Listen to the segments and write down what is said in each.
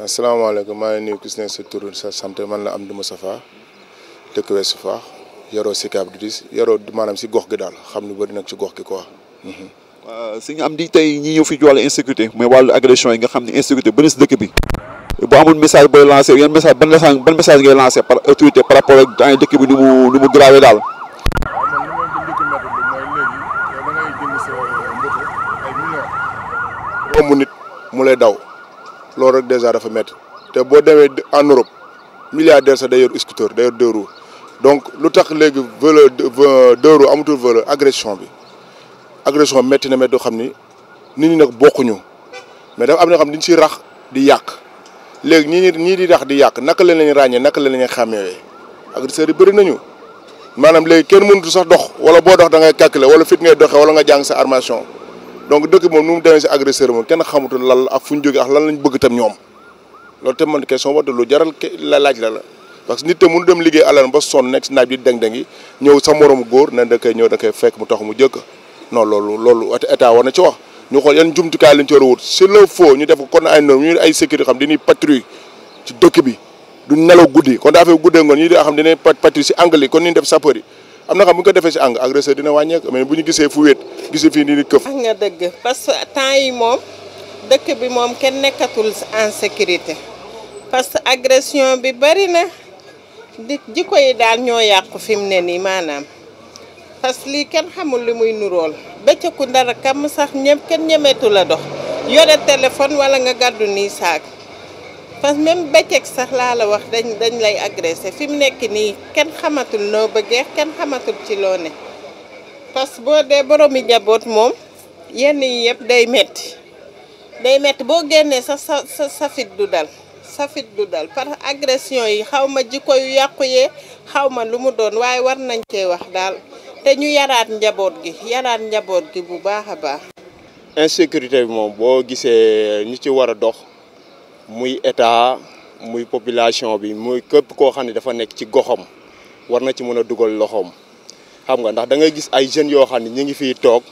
asalaamaaleykum maa ngi nuyu ku si ne sa tur sa sant man la Amdi Moustapha dëkk Ouest Foire yoroo Sicap du 10 yoroo maanaam si gox gi daal xam lu bëri nag ci gox gi quoi. sëñ Amdi tey ñi ñëw fi ci wàllu insécurité mooy wàllu agression yi nga xam ne insécurité bëri si dëkk bi bu amul message booy lancé yan message ban message ngay lancé par autorité par rapport ak ay dëkk bi nu mu grave daal. romb nit mu lay daw loolu rek déjà dafa métti te boo demee en Europe milliardaire sax day yor scooter day yor deux roues donc lu tax léegi voleur deux roues amatul voleur agression métti na métti doo xam ni nit ñi nag bokkuñu mais dafa am na xam dañ siy rax di yàq léegi ñii di rax di yàq naka la lañ ràññee naka la lañ xàmmee agresseurs yi bëri nañu maanaam léegi kenn mënutu sax dox wala boo dox da ngay calculer wala fit ngay doxee wala nga jàng sa armation donc dëkk moom nu mu demee si agresseur moom kenn xamutul lan ak fu ñu jógee ak lan lañ bëgg tam ñoom loolu tam man question boobu lu jaral la laaj la parce que nit te mënu dem liggéey alal ba sonn nekk si naaj bi deng-deng yi ñëw sa moromu góor ne da koy ñëw da koy fekk mu tax mu jëkk non loolu état war na ci wax ñu xool yan jumtukaay lañ ci war a wut sur le faux ñu def ko kon ay normes ñu ay sécurité xam dañuy patrouille ci dëkk bi duñ nelaw guddi kon daa fay guddee ngoon ñi di xam dañuy patrouille si angle yi kon ni def sapeur yi am na xam bu ñu ko defee si angle agresseur dina wàññeeku mais bu ñu gisee fu wéet gisee fii nii di këf. wax nga dëgg parce que temps yi moom dëkk bi moom kenn nekkatul en sécurité parce que agression bi bari na jikko yi daal ñoo yàqu fi mu ne nii maanaam parce que lii kenn xamul li muy nurool bëccëgu dara kam sax kenn ñemeetu la dox yore téléphone wala nga gàddu nii saak parce que même bëccëg sax laa la wax dañ lay agressé fi mu nekk nii kenn xamatul noo bëggee kenn xamatul ci loo ne parce que boo dee boromi njaboot moom yenn yi yëpp day metti boo génnee sax sa fit du dal par agression yi xaw ma jikko yu yàqu yee xaw ma lu mu doon waaye war nañ cee wax daal te ñu yaraat njaboot gi bu baax a baax. insécurité bi moom boo gisee ñi ci war a dox muy état muy population bi muy képp koo xam ne dafa nekk ci goxam war na ci mën a dugal loxoom xam nga ndax da ngay gis ay jeunes yoo xam ne ñu ngi fiy toog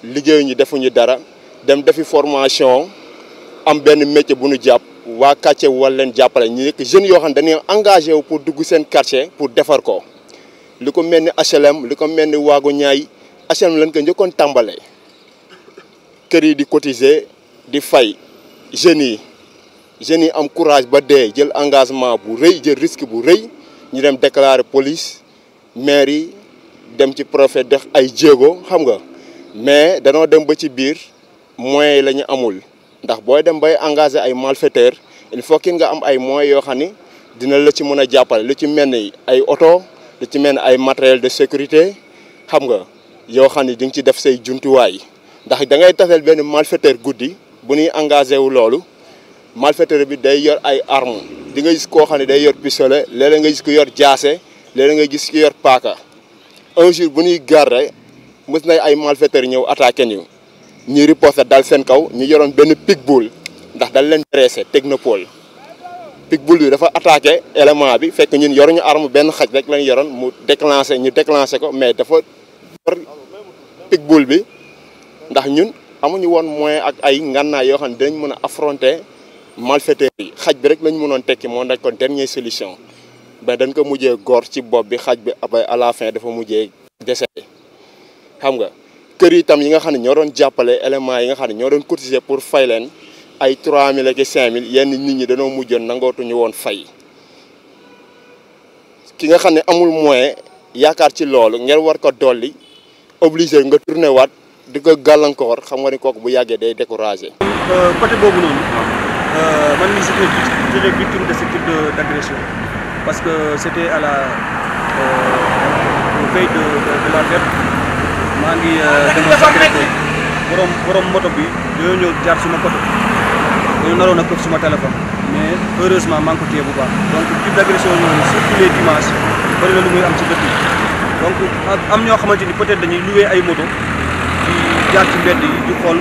liggéeyu ñi defuñu dara dem defi formation am benn métier bu ñu jàpp waa quartier war leen jàppale ñu nekk jeunes yoo xam ne dañuy engagé wu pour dugg seen quartier pour defar ko li ko mel ni HLM li ko mel ni Waagu Ñaay HLM lañ ko njëkkoon tàmbalee kër yi di cotiser di fay jeunes yi am courage ba dee jël engagement bu rëy jël risque bu rëy ñu dem déclarer police maire yi dem ci préfet def ay jéego xam nga mais danoo dem ba ci biir moyens yi la ñu amul ndax booy dem bay engagé ay malfaiteurs il faut que nga am ay moyens yoo xam ni dina la ci mën a jàppale lu ci mel ni ay oto lu ci mel ni ay matériel de sécurité xam nga yoo xam ni di nga ci def say jumtuwaay ndax da ngay taseel benn malfaiteur guddi bu ñuy engagé wu loolu malfaiteur bi day yor ay armes di nga gis koo xam ne day yor pistolet léeg-léeg nga gis ko yor jaase léeg-léeg nga gis ko yor paaka un jour bu ñuy garder mës na ay malfaiteurs ñëw attaqué ñu riposté dal seen kaw ñu yoroon benn pitbull ndax dal leen dressé technopole pitbull bi dafa attaqué élément bi fekk ñun yoruñu arme benn xaj rek lañu yoroon mu déclenché ko mais dafa yor pitbull bi ndax ñun amuñu woon moyen ak ay ngànnaay yoo xam ne dinañ mën a affronter malfaiteurs yi xaj bi rek lañ mënoon tekki moo nekkoon dernière solution mais dañ ko mujjee góor ci bopp bi xaj bi après à la fin dafa mujjee décédé xam nga kër yi tam yi nga xam ne ñoo doon jàppale éléments yi nga xam ne ñoo doon cotiser pour fay leen ay 3000 ak 5000 yenn nit ñi dañoo mujjoon nangootuñu woon fay ki nga xam ne amul moyen yaakaar ci loolu ngeen war ko dolli obligé nga tourné waat di ko gàllankoor xam nga ni kooku bu yàggee day découragé. côté boobu noonu man mii j'étais victime de ce type d'agression parce que c'était à la veille de la fête. maa ngi demoon Sacré-Cœur borom moto bi dañoo ñëw jaar suma côté dañu naroon a këf suma téléphone mais heureusement maa ngi ko téye bu baax donc type d'agression yooyu surtout les dimanches bari na lu muy am ci dëkk bi donc am ñoo xamante ni peut-être dañuy louer ay moto di jaar ci mbedd yi di xool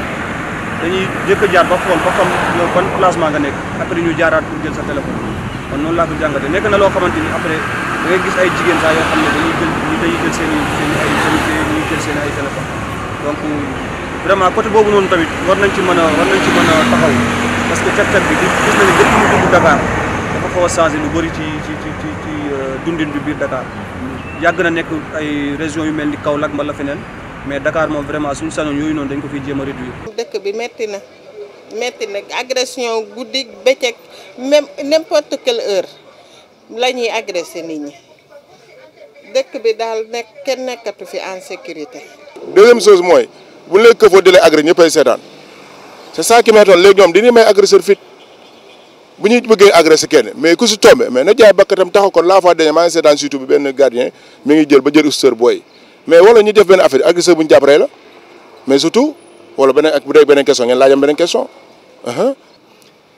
dañuy jëkk a jaar ba xool ba xam yow ban placement nga nekk après ñu jaaraat pour jël sa téléphone kon noonu laa ko jàngate nekk na loo xamante ni après da ngay gis ay jigéen saa yoo xam ne dañuy jël seen i ay téléphone donc vraiment côté boobu noonu tamit war nañ ci mën a taxaw parce que cet bi gis nañu depuis mu dugg Dakar dafa xaw a changé lu bëri ci dundin bi biir Dakar yàgg na nekk ay régions yu mel ni Kaolack mbala feneen mais Dakar moom vraiment suñu sañoon yooyu noonu dañ ko fiy jéem a réduire. dëkk bi metti na agression guddi bëccëg même n'importe quelle heure la ñuy agressé nit ñi dëkk bi daal kenn nekkatu fi en sécurité. deuxième chose mooy bu ñu lay këfoo di lay agressé ñëppay seetaan c'est ça qui m'étonne léegi ñoom dañuy may agresseur fit bu ñuy bëggee agressé kenn mais ku si tombé mais na jaay bakkatam taxaw kon la fois dernière maa ngi seetaan surtout bi benn gardien mi ngi jël ba jël steur booy mais wala ñu def benn affaire agresseur bu ñu jàpp rey la mais surtout wala beneen ak bu dee beneen question ngeen laajam beneen question.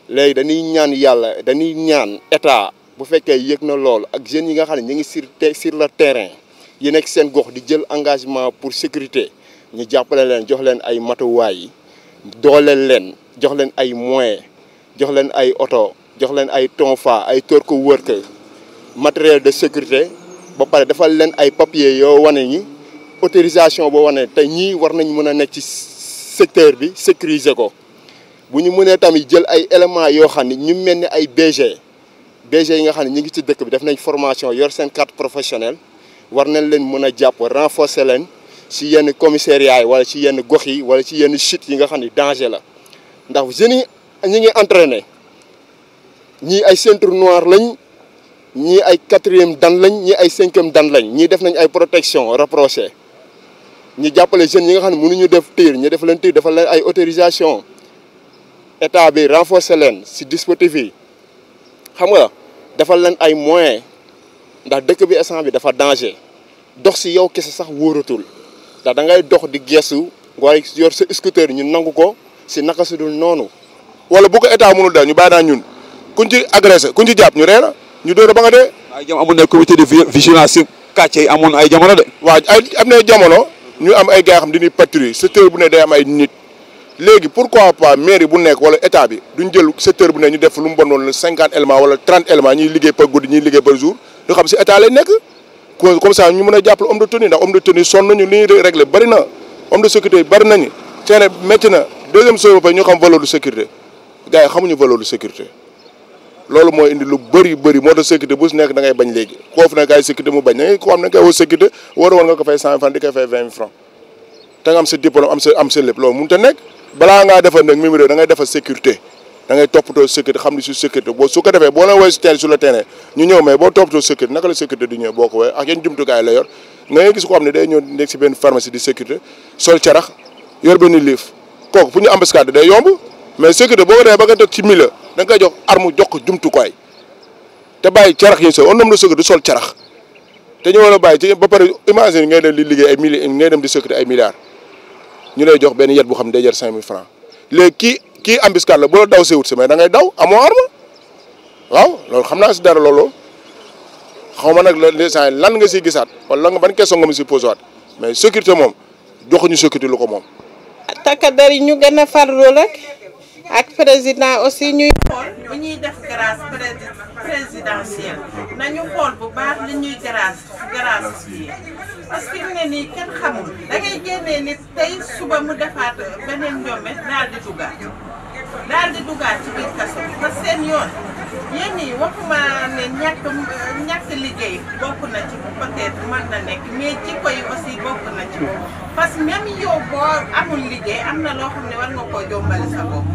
léegi dañuy ñaan yàlla dañuy ñaan état bu fekkee yëg na loolu ak jeunes yi nga xam ne ñu ngi sur le terrain yi nekk seen gox di jël engagement pour sécurité ñu jàppale leen jox leen ay matuwaay yi dooleel leen jox leen ay moyens jox leen ay oto jox leen ay tonfa ay torko worker matériel de sécurité ba pare defal leen ay papiers yoo wane ñi autorisation boo wane te ñii war nañ mën a nekk ci secteur bi sécuriser ko bu ñu mënee tamit jël ay éléments yoo xam ne ñu mel ni ay BG yi nga xam ne ñu ngi ci dëkk bi def nañ formation yor seen carte professionnelle war nañ leen mën a jàpp renforcer leen ci yenn commissariat yi wala ci yenn gox yi wala ci yenn chute yi nga xam ne danger la ndax jeunes yi ñu ngi entraîné ñii ay ceinture noire lañ ñii ay 4e dan lañ ñii ay 5e dan lañ ñii def nañ ay protection rapprochée ñu jàppale jeunes yi nga xam ne mënuñu def tir ñu def leen tir defal leen ay autorisation état bi renforcer leen ci dispositif yi xam nga defal leen ay moyens ndax dëkk bi instant bi dafa danger dox ci yow kese sax wóoratul ndax da ngay dox di gestu nga yor sa scooter ñu nangu ko ci naka su dul noonu. wala bu ko état mënul daal ñu bàyyi naa ñun kuñ ci agressé kuñ ci jàpp ñu ree la ñu dóor ba nga dee. ay jamono amoon na comité de vigilance ci quartier yi amoon ay jamono de. waaw am na jamono ñu am ay gars xam dañuy patrouiller secteur bu ne day am ay nit. léegi pourquoi pas mairie bu nekk wala état bi duñ jël secteur bu ne ñu def lu mu bon woon 50 éléments wala 30 éléments ñuy liggéey par guddi ñuy liggéey par jour ñu xam si état lay nekk comme ça ñu mën a jàppale homme de tenue ndax homme de tenue sonn nañu li ñuy réglé bëri na homme de sécurité yi bëri nañu seen métti na deuxième chose ba ñu xam valeur de sécurité gars yi xamuñu valeur de sécurité loolu mooy indi lu bëri moo tax sécurité bu si nekk da ngay bañ léegi koo fi nekk ay sécurité mu bañ da ko xam ne nga koy woo sécurité war nga ko fay 100 francs di koy fay 20 000 francs te nga am sa diplôme am sa lépp loolu mënut a nekk balaa ngaa defar nag mimi da ngay defar sécurité da ngay toppatoo sécurité xam ni su sécurité boo su ko defee boo leen woowee si terrain sur le terrain ñu ñëw mais boo toppatoo sécurité naka la sécurité di ñëw boo ko woowee ak yan jumtukaay la yor nga ngay gis ko xam ne day ñëw nekk si benn pharmacie di sécurité sol carax yor benn liif kooku pour ñu embuscade day yomb mais sécurité boo ko defee ba nga toog ci milieu da nga koy jox arme jox ko jumtukaay te bàyyi carax yi sol on homme de sécurité du sol carax te ñu war a bàyyi ci ba pare imagine ngay dem di liggéey ay ngay dem di sécurité ay milliards ñu lay jox benn yet bu xam ne day jar 5000 francs léegi kii embuscade la bu la daw sewut si mais da ngay daw amoo arme waaw loolu xam naa si dara loolu xaw ma nag lan nga siy gisaat wala ban question nga ma si posé waat mais sécurité moom joxuñu sécurité lu ko moom. takk-der yi ñu gën a farlu rek ak président aussi ñuy xool bu ñuy def grâce présidentielle nañu xool bu baax li ñuy grâce yi parce que ne nii kenn xamul da ngay génnee nit tey suba mu defaat beneen njombe daal di dugaat ci biir kaso bi parce que seen yoon yéen ñi waxuma ne ñàkk liggéey bokk na ci peut-être mën na nekk mais jikko yi aussi bokk na ci parce que même yow boo amul liggéey am na loo xam ne war nga koo jombale sa bopp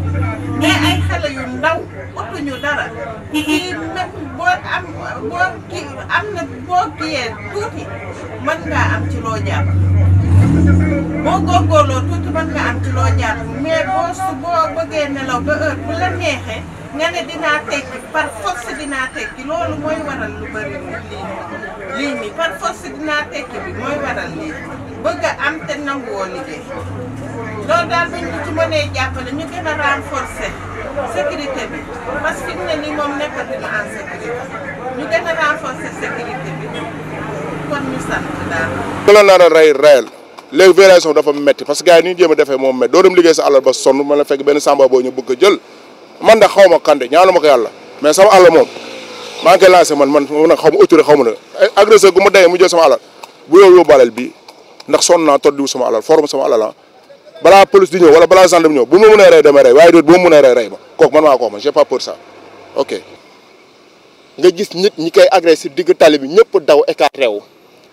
mais ay xale yu ndaw utuñu dara kii même boo kiyee tuuti mën ngaa am ci loo jàpp boo góorgóorloo tuuti mën nga am ci loo jàpp mais boo bëggee nelaw ba heure bu la neexee nga ne dinaa tekki par force dinaa tekki loolu mooy waral lu bëri lii nii par force dinaa tekki bi mooy waral lii bëgg a am te nanguwoo liggéey loolu daal bañ ñu ci mënee jàppale ñu gën a renforcer sécurité bi parce que fi mu ne nii moom nekkatuñu en sécurité ñu gën a renforcer sécurité bi kon ñu sant daal. ku la nar a rey reyal léegi violation dafa métti parce que gars yi ni ñu jéem a defee moom métti doo dem liggéey sa alal ba sonn mën la fekk benn samba boo ñu bëgg a jël man da xaw ma kande ñaanu ma ko yàlla mais sama alal moom maa ngi koy lancé man nag xaw ma autorité xaw ma ne agresseur gu ma dayee mu jël sama alal bu yow yóbbaaleel bii ndax sonn naa toddiwu sama alal forme sama alal balaa police di ñëw wala balaa gendarme ñëw bu ma mënee rey damay rey waaye déet bu ma mënee rey ma kooku man maa ko wax man j'ai pas peur ça ok. nga gis nit ñi koy agressé digg tali bi ñëpp daw écarté wu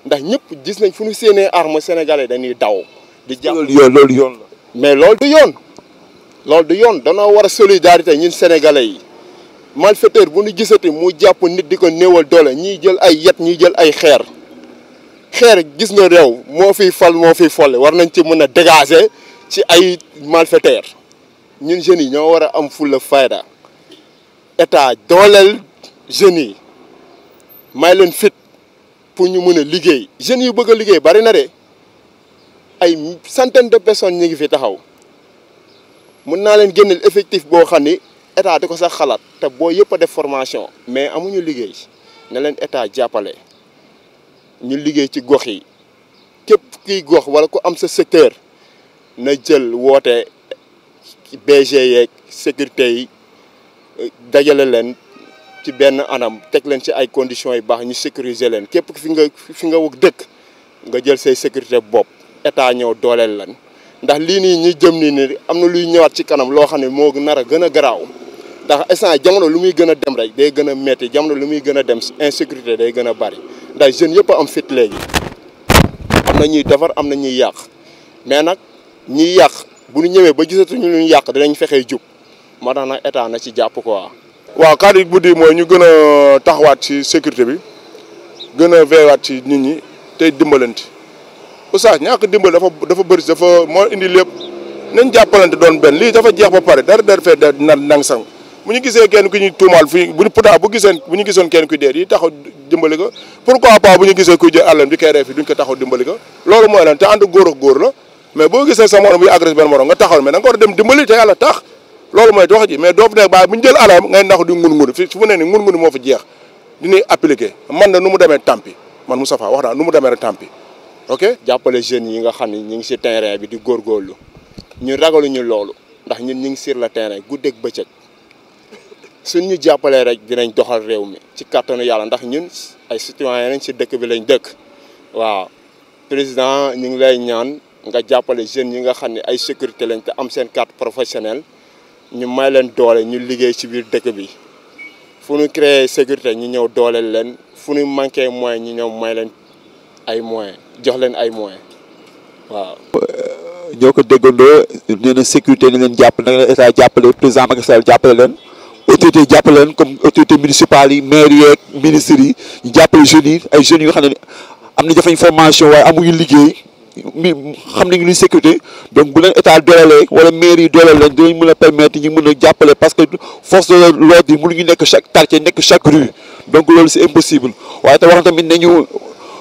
ndax ñëpp gis nañ fu ñu séenee arme sénégalais dañuy daw. di jàpp loolu yoon la. mais loolu du yoon. loolu du yoon danoo war a solidarité ñun sénégalais yi malfaiteur bu ñu gisati mu jàpp nit di ko néewal doole ñiy jël ay yet ñiy jël ay xeer gis nga réew moo fiy fal moo fiy folle war nañ ci mën a dégager ci ay malfaiteur ñun jeunes yi ñoo war a am fulla fayda état dooleel jeunes yi may leen fit pour ñu mën a liggéey jeunes yu bëgg a liggéey bari na de ay centaine de personnes ñu ngi fi taxaw mën naa leen génneel effectif boo xam ni état di ko sax xalaat te boo yëpp a def formation mais amuñu liggéey ne leen état jàppale ñu liggéey ci gox yi képp kiy gox wala ku am sa secteur na jël woote BG yeeg sécurité yi dajale leen ci benn anam teg leen ci ay conditions yu baax ñu sécuriser leen képp fi nga wëgg dëkk nga jël say sécurité bopp état ñëw dooleel lan ndax lii nii ñuy jëm nii am na luy ñëwaat ci kanam loo xam ne moo nar a gën a garaaw ndax instant jamono lu muy gën a dem rek day gën a metti jamono lu muy gën a dem insécurité day gën a bari ndax jeunes yëpp a am fit léegi am na ñuy defar am na ñuy yàq mais nag ñiy yàq bu ñu ñëwee ba gisatuñu lu ñu yàq dinañ fexee jub moo tax nag état na ci jàpp quoi. waaw kàddu bu di mooy ñu gën a taxawaat ci sécurité bi gën a veewaat ci nit ñi tey dimbalante oustaz ñàkk dimbal dafa bëri dafa moo indi lépp nañ jàppalante doon benn lii dafa jeex ba pare dara fee nang sang bu ñu gisee kenn ku ñuy tuumaal fii bu ñu gisoon kenn kuy dee yi taxaw dimbali ko pourquoi pas bu ñu gisee kuy jël àllam di koy rey fi duñ ko taxaw dimbali ko loolu mooy lan te ànd góor ak góor la mais boo gisee sa morom buy agressé benn morom nga taxaw mais da nga war a dem dimbali te yàlla tax loolu mooy wax ji mais doo fi nekk bàyyi bu ñu jël àllam ngay nax di ngun-ngun fi fu mu ne ni ngun-ngun moo fa jeex diñuy appliqué man na nu mu demee tampi man Moustapha wax naa nu mu demee rek tampi ok. jàppale jeunes yi nga xam ne ñu ngi si terrain bi di góorgóorlu ñu ragaluñu loolu ndax ñun ñu ngi sur le terrain guddeeg bëccëg suñ ñu jàppalee rek dinañ doxal réew mi ci kàttanu yàlla ndax ñun ay citoyen nañ si dëkk bi lañ dëkk waaw président ñu ngi lay ñaan nga jàppale jeunes yi nga xam ne ay sécurité lañ te am seen carte professionnelle ñu may leen doole ñu liggéey ci biir dëkk bi fu ñu créer sécurité ñu ñëw dooleel leen fu ñu manqué moyen ñu ñëw may leen ay moyens jox leen ay moyens waaw. ñoo ko déggandoo nee na sécurité ni leen jàpp na leen état jàppale président Macky Sall jàppale leen autorité jàppale leen comme autorité municipale yi maire yeeg ministres yi ñu jàppale jeunes yi ay jeunes yoo xam ne am na jafe formation waaye amuñu liggéey xam nañu luy sécurité donc bu leen état doolelee wala maire yi dooleel leen dinañ mën a permettre ñu mën a jàppale parce que force de l'ordre yi mënuñu nekk chaque quartier nekk chaque rue donc loolu c'est impossible waaye te wax tamit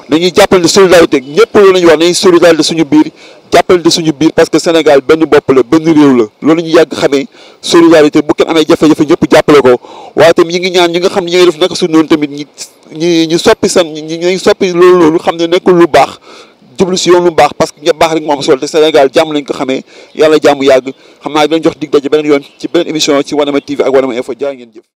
dañuy jàppale solidarité ñëpp loolu la ñuy wax nañu solidarité suñu biir jàppale suñu biir parce que Sénégal benn bopp la benn réew la loolu ñu yàgg xamee solidarité bu kenn amee jafe-jafe ñëpp jàppale ko waaye tamit ñi ngi ñaan ñi nga xam ne ñi ngi def naka su noonu tamit ñi soppi ñi soppi loolu xam ne nekkul lu baax jublu si yoon lu baax parce que nga baax rek moo am solo te Sénégal jàmm lañ ko xamee yàlla jàmm yàgg xam naa dinañ jox dig daje beneen yoon ci beneen émission ci Wanema TV ak Wanema Info jaa ngeen jëf